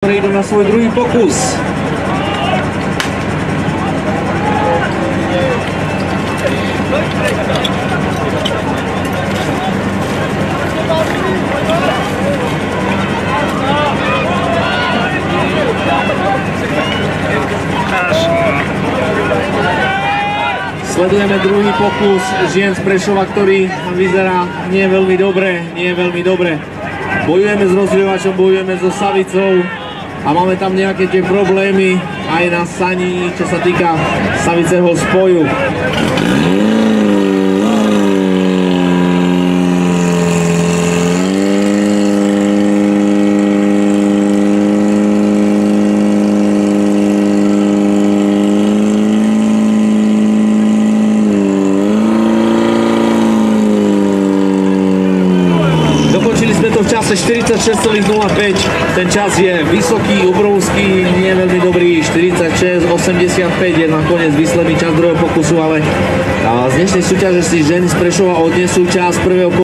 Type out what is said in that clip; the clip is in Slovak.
Idú na svoj druhý pokus. Sledujeme druhý pokus žien z Prešova, ktorý vyzerá nie veľmi dobre. Bojujeme s rozhrievačom, bojujeme so Savicou a máme tam nejaké tie problémy aj na sani, čo sa týka Saviceho spoju. Dokončili sme to v čase 46,05, ten čas je vysoký, obrovský, nie veľmi dobrý, 46,85 je nakoniec výsledný čas druhého pokusu, ale z dnešnej súťaže si ženy z Prešova odnesú čas prvého